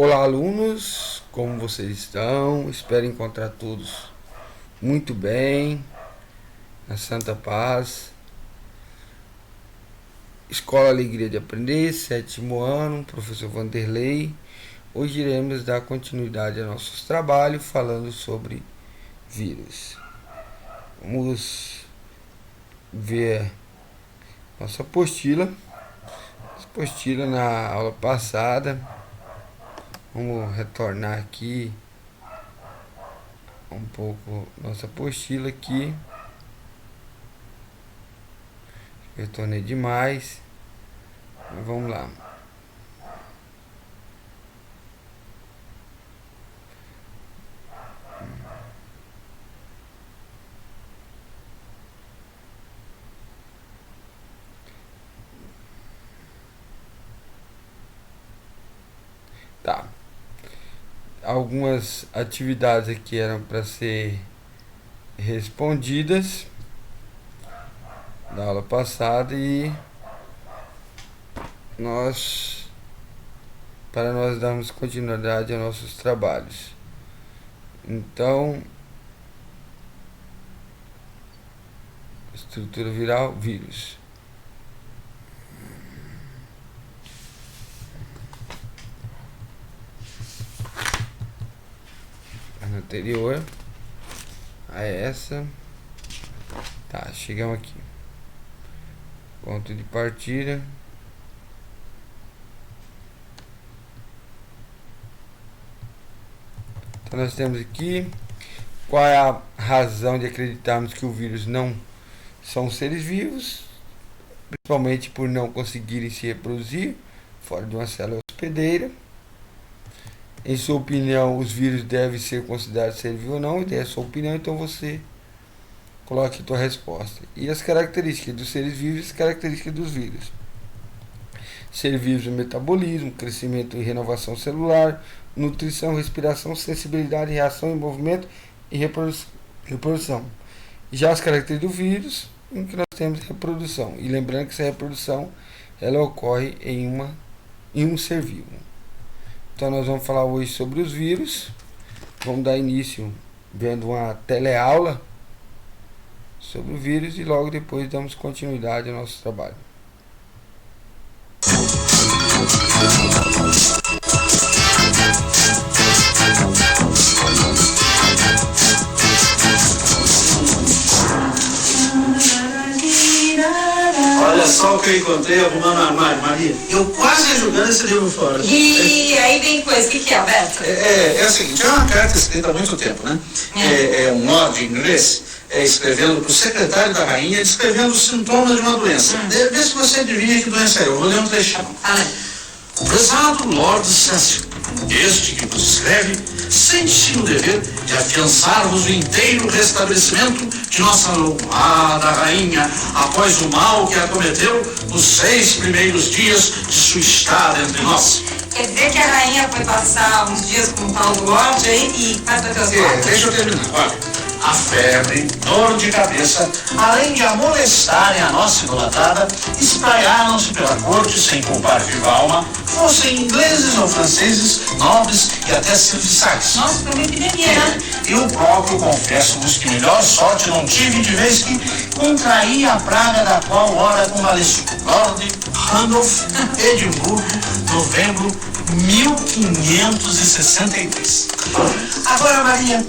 Olá, alunos, como vocês estão? Espero encontrar todos muito bem, na santa paz. Escola Alegria de Aprender, 7º ano, professor Vanderlei. Hoje iremos dar continuidade a nossos trabalhos falando sobre vírus. Vamos ver nossa apostila. Apostila na aula passada. Vamos retornar aqui um pouco nossa apostila aqui. Retornei demais. Mas vamos lá. Tá. Algumas atividades aqui eram para ser respondidas da aula passada e para nós darmos continuidade aos nossos trabalhos. Então, estrutura viral, vírus. Anterior a essa. Tá, chegamos aqui. Ponto de partida. Então nós temos aqui qual é a razão de acreditarmos que o vírus não são seres vivos, principalmente por não conseguirem se reproduzir fora de uma célula hospedeira. Em sua opinião, os vírus devem ser considerados seres vivos ou não? É a sua opinião, então você coloque a sua resposta. E as características dos seres vivos e as características dos vírus. Seres vivos no metabolismo, crescimento e renovação celular, nutrição, respiração, sensibilidade, reação em movimento e reprodução. Já as características do vírus, em que nós temos reprodução. E lembrando que essa reprodução ela ocorre em um ser vivo. Então nós vamos falar hoje sobre os vírus. Vamos dar início vendo uma teleaula sobre o vírus e logo depois damos continuidade ao nosso trabalho. Olha só o que eu encontrei arrumando no armário, Maria. Eu quase jogando esse livro fora. E aí vem coisa, o que é, Alberto? É o seguinte, é uma carta escrita há muito tempo, né? É um nó de inglês, escrevendo para o secretário da rainha, descrevendo os sintomas de uma doença. Vê se você adivinha que doença é. Eu vou ler um trechinho. Prezado Lord Cecil, este que vos escreve, sente-se no dever de afiançar-vos o inteiro restabelecimento de nossa louvada rainha após o mal que a cometeu nos 6 primeiros dias de sua estada entre nós. Quer dizer que a rainha foi passar uns dias com o tal do Lorde aí e faz da teus votos? Deixa eu terminar, olha. A febre, dor de cabeça, além de amolestarem a nossa idolatrada, espraiaram-se pela corte sem poupar viva alma, fossem ingleses ou franceses, nobres e até serviçais. Nossa, foi uma epidemia, né? Eu próprio confesso-vos que melhor sorte não tive de vez que contraí a praga da qual ora convalesci. Lord Randolph, Edimburgo, novembro 1563. Agora, Maria,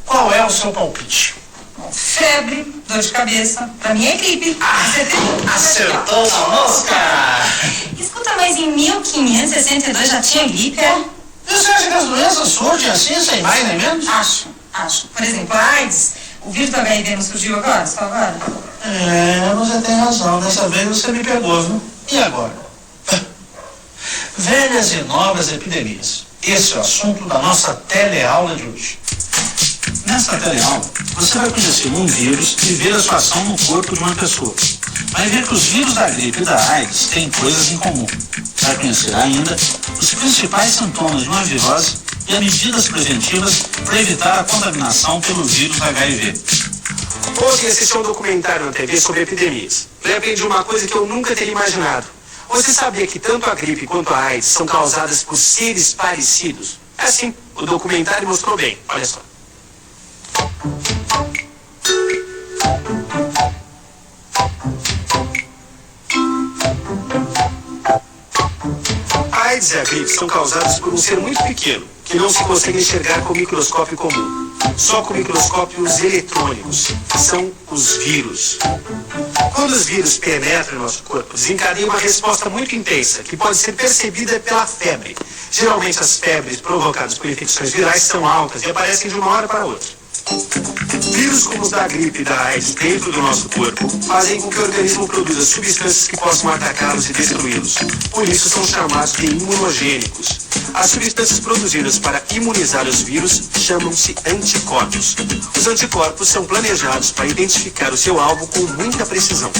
qual é o seu palpite? Febre, dor de cabeça, pra mim é gripe. Acertou a mosca! Escuta, mas em 1562 já tinha gripe, é? Você acha que as doenças surgem assim, sem mais nem menos? Acho. Por exemplo, a AIDS, o vírus do HIV não surgiu agora, só agora? Você tem razão, dessa vez você me pegou, viu? E agora? Velhas e novas epidemias. Esse é o assunto da nossa teleaula de hoje. Nesta teleaula, você vai conhecer um vírus e ver a sua ação no corpo de uma pessoa. Vai ver que os vírus da gripe e da AIDS têm coisas em comum. Vai conhecer ainda os principais sintomas de uma virose e as medidas preventivas para evitar a contaminação pelo vírus HIV. Ontem assisti a um documentário na TV sobre epidemias. Eu aprendi uma coisa que eu nunca teria imaginado. Você sabia que tanto a gripe quanto a AIDS são causadas por seres parecidos? É assim, o documentário mostrou bem, olha só. A AIDS e a gripe são causadas por um ser muito pequeno, que não se consegue enxergar com microscópio comum. Só com microscópios eletrônicos, que são os vírus. Quando os vírus penetram no nosso corpo, desencadeiam uma resposta muito intensa, que pode ser percebida pela febre. Geralmente as febres provocadas por infecções virais são altas e aparecem de uma hora para outra. Vírus como os da gripe e da AIDS dentro do nosso corpo fazem com que o organismo produza substâncias que possam atacá-los e destruí-los. Por isso são chamados de imunogênicos. As substâncias produzidas para imunizar os vírus chamam-se anticorpos. Os anticorpos são planejados para identificar o seu alvo com muita precisão.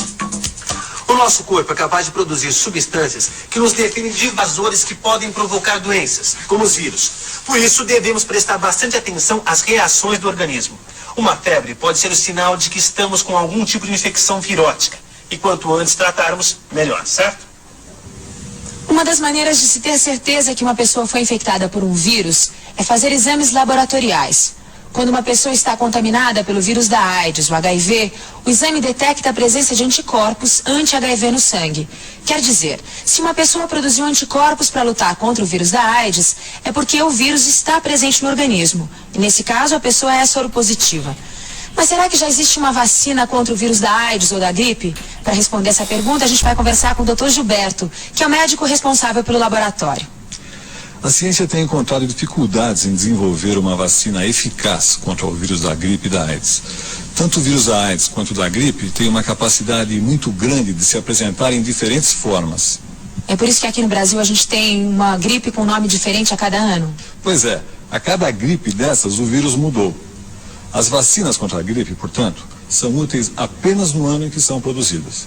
O nosso corpo é capaz de produzir substâncias que nos definem de invasores que podem provocar doenças, como os vírus. Por isso, devemos prestar bastante atenção às reações do organismo. Uma febre pode ser o sinal de que estamos com algum tipo de infecção virótica. E quanto antes tratarmos, melhor, certo? Uma das maneiras de se ter certeza que uma pessoa foi infectada por um vírus é fazer exames laboratoriais. Quando uma pessoa está contaminada pelo vírus da AIDS, o HIV, o exame detecta a presença de anticorpos anti-HIV no sangue. Quer dizer, se uma pessoa produziu anticorpos para lutar contra o vírus da AIDS, é porque o vírus está presente no organismo. E nesse caso, a pessoa é soropositiva. Mas será que já existe uma vacina contra o vírus da AIDS ou da gripe? Para responder essa pergunta, a gente vai conversar com o Dr. Gilberto, que é o médico responsável pelo laboratório. A ciência tem encontrado dificuldades em desenvolver uma vacina eficaz contra o vírus da gripe e da AIDS. Tanto o vírus da AIDS quanto o da gripe têm uma capacidade muito grande de se apresentar em diferentes formas. É por isso que aqui no Brasil a gente tem uma gripe com nome diferente a cada ano? Pois é, a cada gripe dessas o vírus mudou. As vacinas contra a gripe, portanto, são úteis apenas no ano em que são produzidas.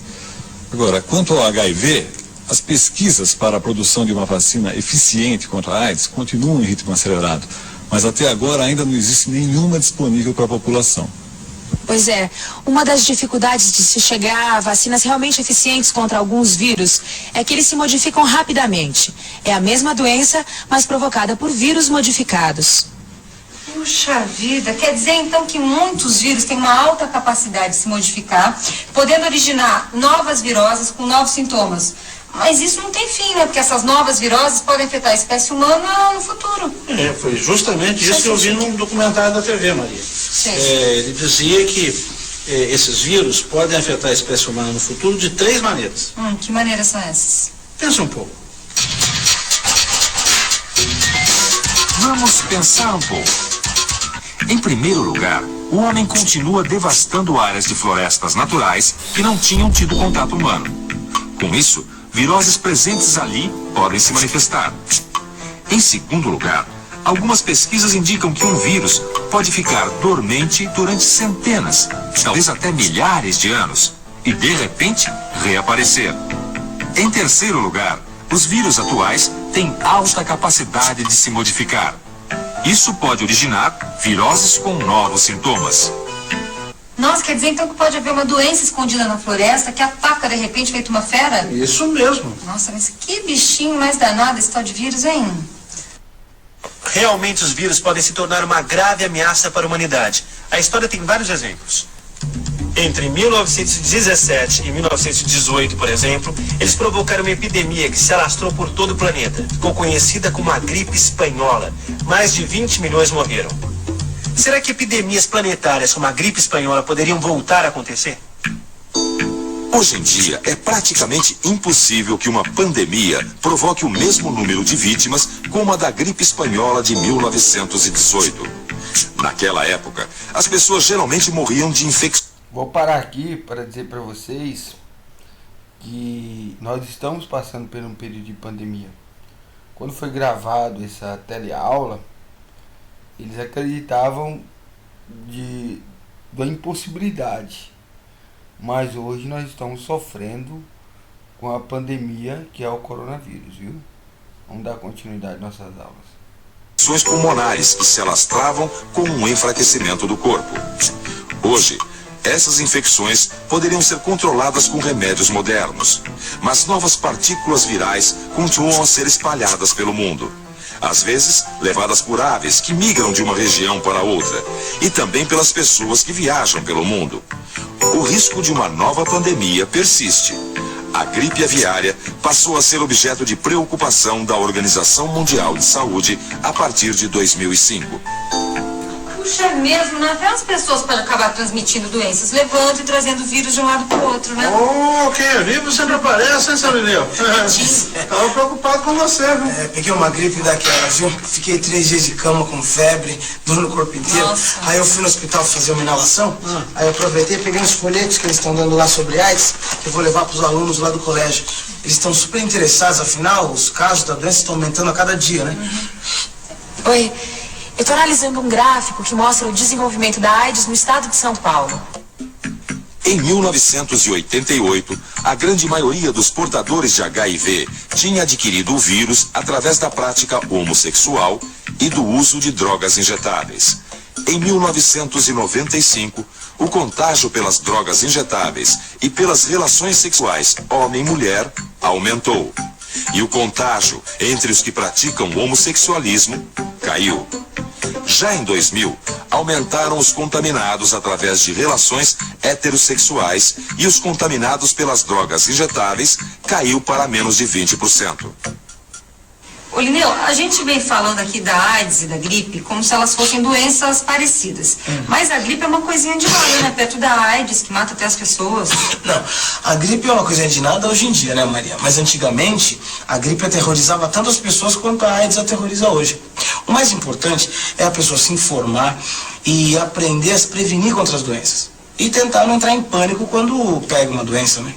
Agora, quanto ao HIV, as pesquisas para a produção de uma vacina eficiente contra a AIDS continuam em ritmo acelerado, mas até agora ainda não existe nenhuma disponível para a população. Pois é, uma das dificuldades de se chegar a vacinas realmente eficientes contra alguns vírus é que eles se modificam rapidamente. É a mesma doença, mas provocada por vírus modificados. Puxa vida, quer dizer então que muitos vírus têm uma alta capacidade de se modificar, podendo originar novas viroses com novos sintomas. Mas isso não tem fim, né? Porque essas novas viroses podem afetar a espécie humana no futuro. Foi justamente isso que eu vi num documentário da TV, Maria. Ele dizia que esses vírus podem afetar a espécie humana no futuro de 3 maneiras. Que maneiras são essas? Pensa um pouco. Vamos pensar um pouco. Em primeiro lugar, o homem continua devastando áreas de florestas naturais que não tinham tido contato humano. Com isso, viroses presentes ali podem se manifestar. Em segundo lugar, algumas pesquisas indicam que um vírus pode ficar dormente durante centenas, talvez até milhares de anos, e de repente reaparecer. Em terceiro lugar, os vírus atuais têm alta capacidade de se modificar. Isso pode originar viroses com novos sintomas. Nossa, quer dizer então que pode haver uma doença escondida na floresta que ataca de repente feito uma fera? Isso mesmo. Nossa, mas que bichinho mais danado esse tal de vírus, hein? Realmente os vírus podem se tornar uma grave ameaça para a humanidade. A história tem vários exemplos. Entre 1917 e 1918, por exemplo, eles provocaram uma epidemia que se alastrou por todo o planeta. Ficou conhecida como a gripe espanhola. Mais de 20 milhões morreram. Será que epidemias planetárias como a gripe espanhola poderiam voltar a acontecer? Hoje em dia, é praticamente impossível que uma pandemia provoque o mesmo número de vítimas como a da gripe espanhola de 1918. Naquela época, as pessoas geralmente morriam de infecções. Vou parar aqui para dizer para vocês que nós estamos passando por um período de pandemia. Quando foi gravado essa teleaula, eles acreditavam da impossibilidade. Mas hoje nós estamos sofrendo com a pandemia que é o coronavírus, viu? Vamos dar continuidade às nossas aulas. Pulmonares que se alastravam com um enfraquecimento do corpo. Hoje, Essas infecções poderiam ser controladas com remédios modernos, mas novas partículas virais continuam a ser espalhadas pelo mundo. Às vezes, levadas por aves que migram de uma região para outra, e também pelas pessoas que viajam pelo mundo. O risco de uma nova pandemia persiste. A gripe aviária passou a ser objeto de preocupação da Organização Mundial de Saúde a partir de 2005. Puxa, é mesmo, né? Até as pessoas podem acabar transmitindo doenças, levando e trazendo vírus de um lado para o outro, né? Quem é vivo sempre aparece, hein, seu Lineu? Tava preocupado com você, viu? Peguei uma gripe daquela, viu? Fiquei 3 dias de cama com febre, dor no corpo inteiro. Nossa. Aí eu fui no hospital fazer uma inalação, aí eu aproveitei, peguei uns folhetos que eles estão dando lá sobre AIDS, que eu vou levar para os alunos lá do colégio. Eles estão super interessados, afinal, os casos da doença estão aumentando a cada dia, né? Oi, eu estou analisando um gráfico que mostra o desenvolvimento da AIDS no estado de São Paulo. Em 1988, a grande maioria dos portadores de HIV tinha adquirido o vírus através da prática homossexual e do uso de drogas injetáveis. Em 1995, o contágio pelas drogas injetáveis e pelas relações sexuais homem-mulher aumentou. E o contágio entre os que praticam homossexualismo caiu. Já em 2000, aumentaram os contaminados através de relações heterossexuais e os contaminados pelas drogas injetáveis caiu para menos de 20%. Ô, Lineu, a gente vem falando aqui da AIDS e da gripe como se elas fossem doenças parecidas. Mas a gripe é uma coisinha de nada, né? Perto da AIDS, que mata até as pessoas. Não, a gripe é uma coisa de nada hoje em dia, né, Maria? Mas antigamente, a gripe aterrorizava tanto as pessoas quanto a AIDS aterroriza hoje. O mais importante é a pessoa se informar e aprender a se prevenir contra as doenças. E tentar não entrar em pânico quando pega uma doença, né?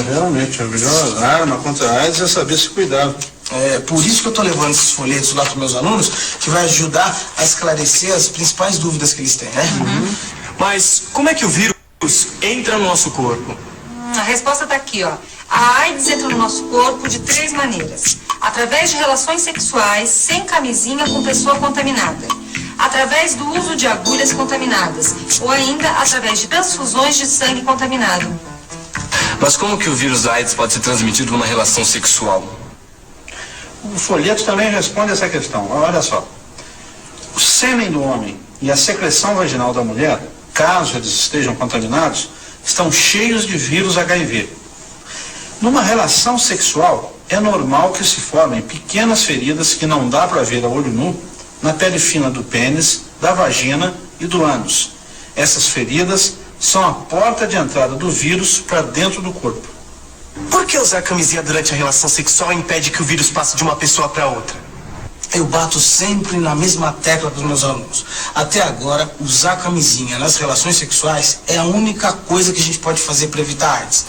Realmente, a melhor arma contra a AIDS é saber se cuidar. É por isso que eu estou levando esses folhetos lá para os meus alunos, que vai ajudar a esclarecer as principais dúvidas que eles têm, né? Mas como é que o vírus entra no nosso corpo? A resposta está aqui, ó. A AIDS entra no nosso corpo de 3 maneiras. Através de relações sexuais, sem camisinha com pessoa contaminada. Através do uso de agulhas contaminadas. Ou ainda através de transfusões de sangue contaminado. Mas como que o vírus da AIDS pode ser transmitido numa relação sexual? O folheto também responde essa questão. Olha só. O sêmen do homem e a secreção vaginal da mulher, caso eles estejam contaminados, estão cheios de vírus HIV. Numa relação sexual, é normal que se formem pequenas feridas que não dá para ver a olho nu na pele fina do pênis, da vagina e do ânus. Essas feridas são a porta de entrada do vírus para dentro do corpo. Por que usar camisinha durante a relação sexual impede que o vírus passe de uma pessoa para outra? Eu bato sempre na mesma tecla para os meus alunos. Até agora, usar camisinha nas relações sexuais é a única coisa que a gente pode fazer para evitar a AIDS.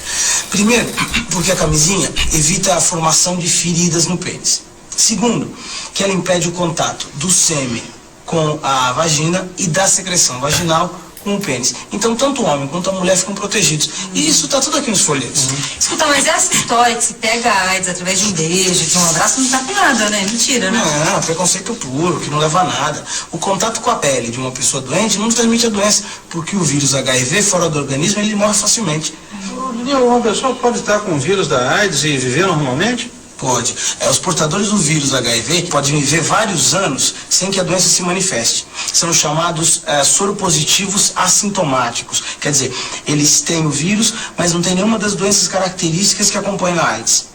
Primeiro, porque a camisinha evita a formação de feridas no pênis. Segundo, que ela impede o contato do sêmen com a vagina e da secreção vaginal com o pênis. Então, tanto o homem quanto a mulher ficam protegidos. E isso tá tudo aqui nos folhetos. Escuta, mas essa história que se pega a AIDS através de um beijo, de um abraço, não tá com nada, né? Mentira, né? Não, preconceito puro, que não leva a nada. O contato com a pele de uma pessoa doente não transmite a doença, porque o vírus HIV fora do organismo, ele morre facilmente. Uma pessoa pode estar com o vírus da AIDS e viver normalmente? Pode. Os portadores do vírus HIV podem viver vários anos sem que a doença se manifeste. São chamados soropositivos assintomáticos. Quer dizer, eles têm o vírus, mas não têm nenhuma das doenças características que acompanham a AIDS.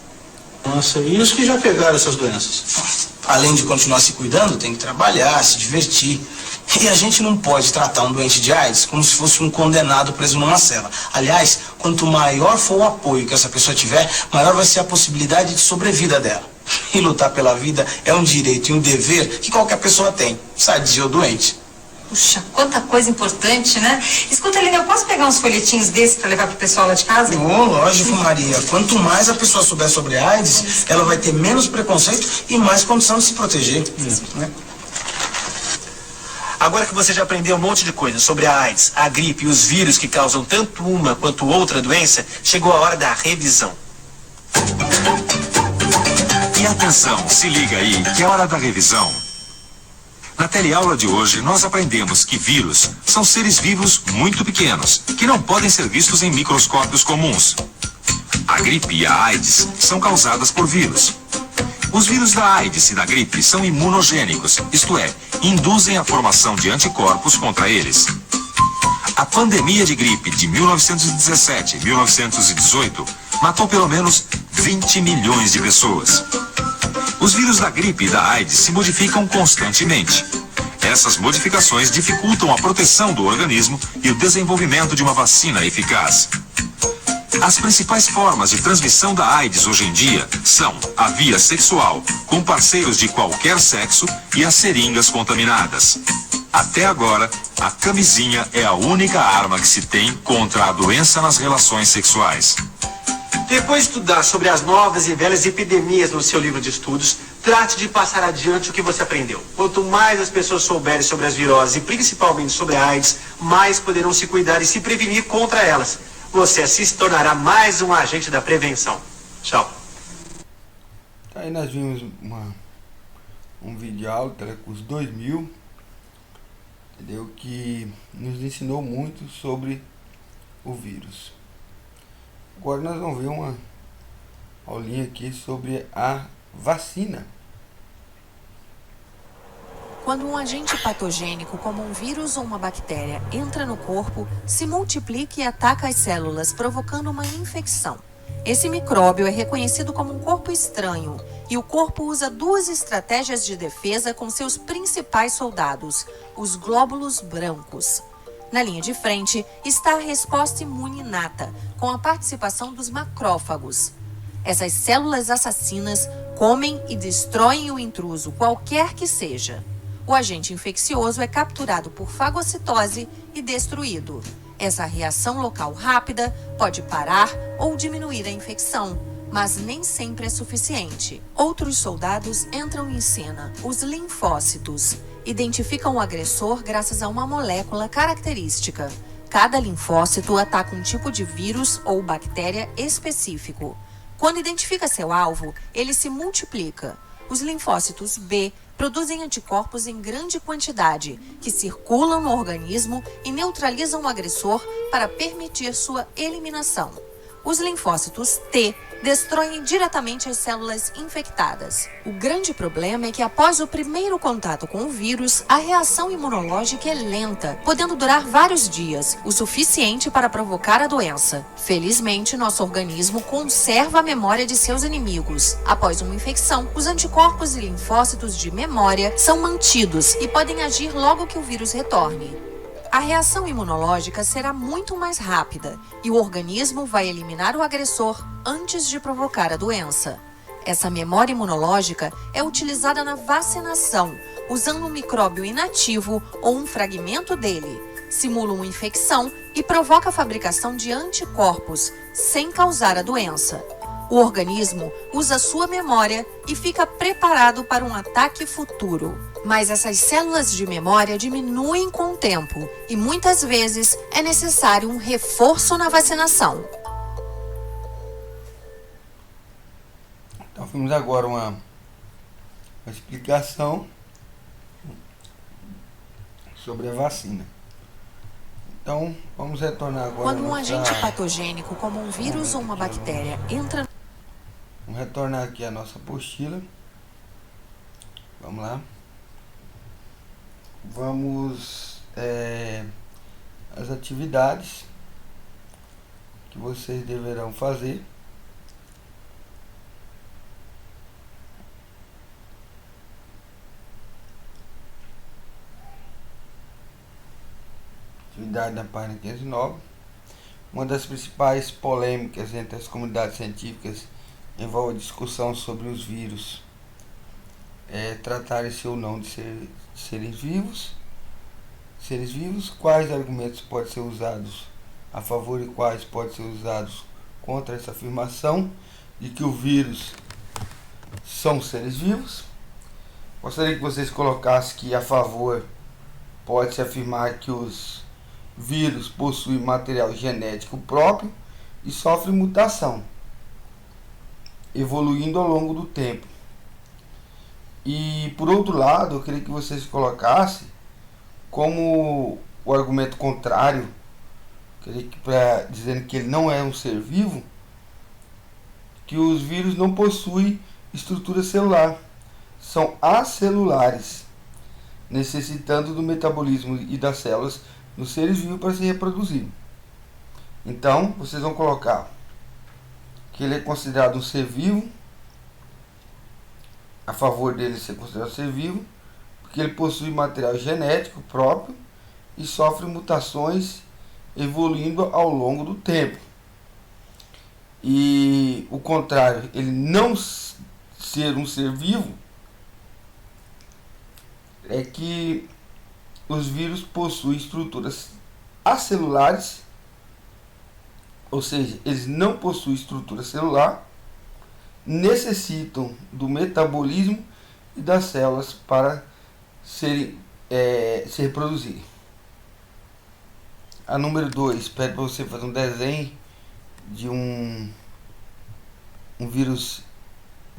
Nossa, e os que já pegaram essas doenças? Além de continuar se cuidando, tem que trabalhar, se divertir. E a gente não pode tratar um doente de AIDS como se fosse um condenado preso numa cela. Aliás, quanto maior for o apoio que essa pessoa tiver, maior vai ser a possibilidade de sobrevida dela. E lutar pela vida é um direito e um dever que qualquer pessoa tem, sadia ou doente. Puxa, quanta coisa importante, né? Escuta, Lina, eu posso pegar uns folhetinhos desses pra levar pro pessoal lá de casa? Oh, lógico, Maria. Quanto mais a pessoa souber sobre a AIDS, ela vai ter menos preconceito e mais condição de se proteger. Né? Agora que você já aprendeu um monte de coisa sobre a AIDS, a gripe e os vírus que causam tanto uma quanto outra doença, chegou a hora da revisão. E atenção, se liga aí, que é hora da revisão. Na teleaula de hoje, nós aprendemos que vírus são seres vivos muito pequenos, que não podem ser vistos em microscópios comuns. A gripe e a AIDS são causadas por vírus. Os vírus da AIDS e da gripe são imunogênicos, isto é, induzem a formação de anticorpos contra eles. A pandemia de gripe de 1917 e 1918 matou pelo menos 20 milhões de pessoas. Os vírus da gripe e da AIDS se modificam constantemente. Essas modificações dificultam a proteção do organismo e o desenvolvimento de uma vacina eficaz. As principais formas de transmissão da AIDS hoje em dia são a via sexual, com parceiros de qualquer sexo, e as seringas contaminadas. Até agora, a camisinha é a única arma que se tem contra a doença nas relações sexuais. Depois de estudar sobre as novas e velhas epidemias no seu livro de estudos, trate de passar adiante o que você aprendeu. Quanto mais as pessoas souberem sobre as viroses e principalmente sobre a AIDS, mais poderão se cuidar e se prevenir contra elas. Você assim se tornará mais um agente da prevenção. Tchau. Aí nós vimos um vídeo aula, Telecurso 2000, entendeu? Que nos ensinou muito sobre o vírus. Agora nós vamos ver uma aulinha aqui sobre a vacina. Quando um agente patogênico, como um vírus ou uma bactéria, entra no corpo, se multiplica e ataca as células, provocando uma infecção. Esse micróbio é reconhecido como um corpo estranho e o corpo usa duas estratégias de defesa com seus principais soldados, os glóbulos brancos. Na linha de frente está a resposta imune inata, com a participação dos macrófagos. Essas células assassinas comem e destroem o intruso, qualquer que seja. O agente infeccioso é capturado por fagocitose e destruído. Essa reação local rápida pode parar ou diminuir a infecção, mas nem sempre é suficiente. Outros soldados entram em cena, os linfócitos. Identificam o agressor graças a uma molécula característica. Cada linfócito ataca um tipo de vírus ou bactéria específico. Quando identifica seu alvo, ele se multiplica. Os linfócitos B produzem anticorpos em grande quantidade, que circulam no organismo e neutralizam o agressor para permitir sua eliminação. Os linfócitos T destroem diretamente as células infectadas. O grande problema é que após o primeiro contato com o vírus, a reação imunológica é lenta, podendo durar vários dias, o suficiente para provocar a doença. Felizmente, nosso organismo conserva a memória de seus inimigos. Após uma infecção, os anticorpos e linfócitos de memória são mantidos e podem agir logo que o vírus retorne. A reação imunológica será muito mais rápida e o organismo vai eliminar o agressor antes de provocar a doença. Essa memória imunológica é utilizada na vacinação, usando um micróbio inativo ou um fragmento dele. Simula uma infecção e provoca a fabricação de anticorpos, sem causar a doença. O organismo usa sua memória e fica preparado para um ataque futuro. Mas essas células de memória diminuem com o tempo e muitas vezes é necessário um reforço na vacinação. Então vimos agora uma explicação sobre a vacina. Então vamos retornar agora. Quando um agente patogênico, como um vírus ou uma bactéria, entra... Vamos retornar aqui a nossa apostila. Vamos lá. Vamos as atividades que vocês deverão fazer. Atividade na página 509. Uma das principais polêmicas entre as comunidades científicas envolve a discussão sobre os vírus tratarem-se ou não de seres vivos, quais argumentos podem ser usados a favor e quais podem ser usados contra essa afirmação de que o vírus são seres vivos. Gostaria que vocês colocassem que a favor pode-se afirmar que os vírus possuem material genético próprio e sofrem mutação, evoluindo ao longo do tempo. E por outro lado, eu queria que vocês colocassem como o argumento contrário, dizendo que ele não é um ser vivo, que os vírus não possuem estrutura celular, são acelulares, necessitando do metabolismo e das células dos seres vivos para se reproduzir. Então, vocês vão colocar que ele é considerado um ser vivo, a favor dele ser considerado ser vivo, porque ele possui material genético próprio e sofre mutações evoluindo ao longo do tempo. E o contrário, ele não ser um ser vivo, é que os vírus possuem estruturas acelulares, ou seja, eles não possuem estrutura celular, necessitam do metabolismo e das células para se reproduzirem. A número 2 pede para você fazer um desenho de um vírus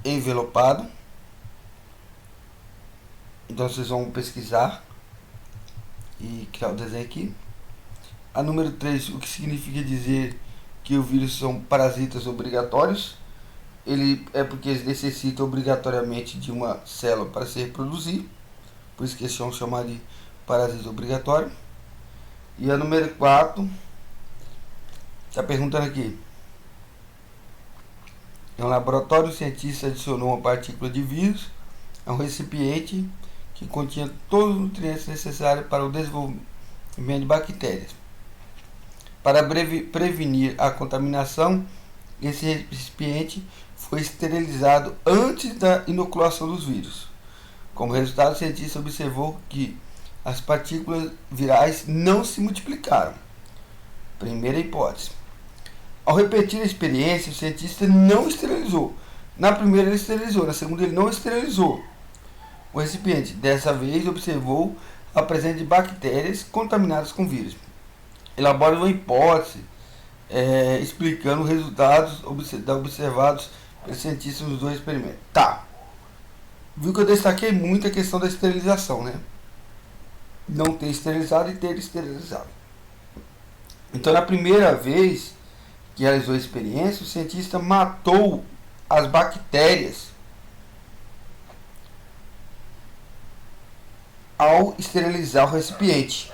envelopado. Então vocês vão pesquisar e criar o desenho aqui. A número 3, o que significa dizer que os vírus são parasitas obrigatórios. Ele é porque eles necessitam obrigatoriamente de uma célula para se reproduzir, por isso que eles são chamados de parasita obrigatório. E a número 4 está perguntando aqui: em um laboratório, o cientista adicionou uma partícula de vírus a um recipiente que continha todos os nutrientes necessários para o desenvolvimento de bactérias. Para prevenir a contaminação, esse recipiente foi esterilizado antes da inoculação dos vírus. Como resultado, o cientista observou que as partículas virais não se multiplicaram. Primeira hipótese. Ao repetir a experiência, o cientista não esterilizou. Na primeira ele esterilizou, na segunda ele não esterilizou o recipiente. Dessa vez observou a presença de bactérias contaminadas com vírus. Elabora uma hipótese explicando os resultados observados pelos cientistas nos dois experimentos. Tá. Viu que eu destaquei muito a questão da esterilização, né? Não ter esterilizado e ter esterilizado. Então, na primeira vez que realizou a experiência, o cientista matou as bactérias ao esterilizar o recipiente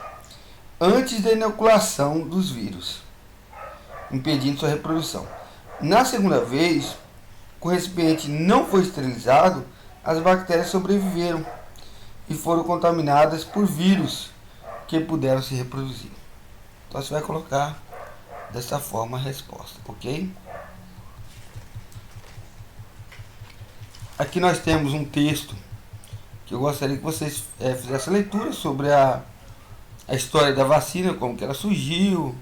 antes da inoculação dos vírus, impedindo sua reprodução. Na segunda vez, que o recipiente não foi esterilizado, as bactérias sobreviveram e foram contaminadas por vírus que puderam se reproduzir. Então você vai colocar dessa forma a resposta, ok? Aqui nós temos um texto que eu gostaria que vocês fizessem leitura sobre a história da vacina, como que ela surgiu,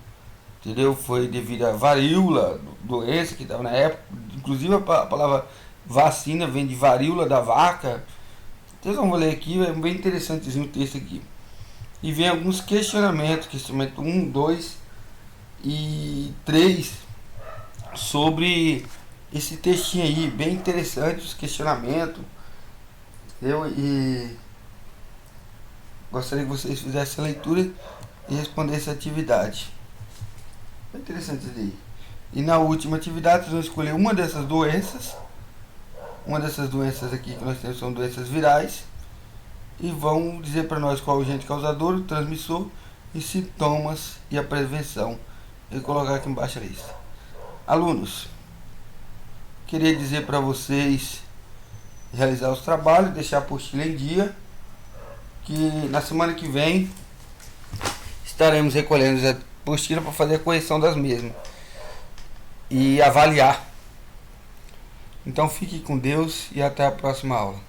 entendeu? Foi devido à varíola, doença que estava na época. Inclusive a palavra vacina vem de varíola da vaca. Vocês vão ler aqui, é bem interessantezinho o texto aqui. E vem alguns questionamentos, questionamento 1, 2 e 3, sobre esse textinho aí, bem interessante os questionamentos. E gostaria que vocês fizessem a leitura e respondessem a atividade. É interessante isso aí. E na última atividade vocês vão escolher uma dessas doenças. Uma dessas doenças aqui que nós temos são doenças virais. E vão dizer para nós qual é o agente causador, o transmissor e sintomas e a prevenção. Eu vou colocar aqui embaixo a lista. Alunos, queria dizer para vocês realizar os trabalhos, deixar a apostila em dia, que na semana que vem estaremos recolhendo a apostila para fazer a correção das mesmas e avaliar. Então fique com Deus e até a próxima aula.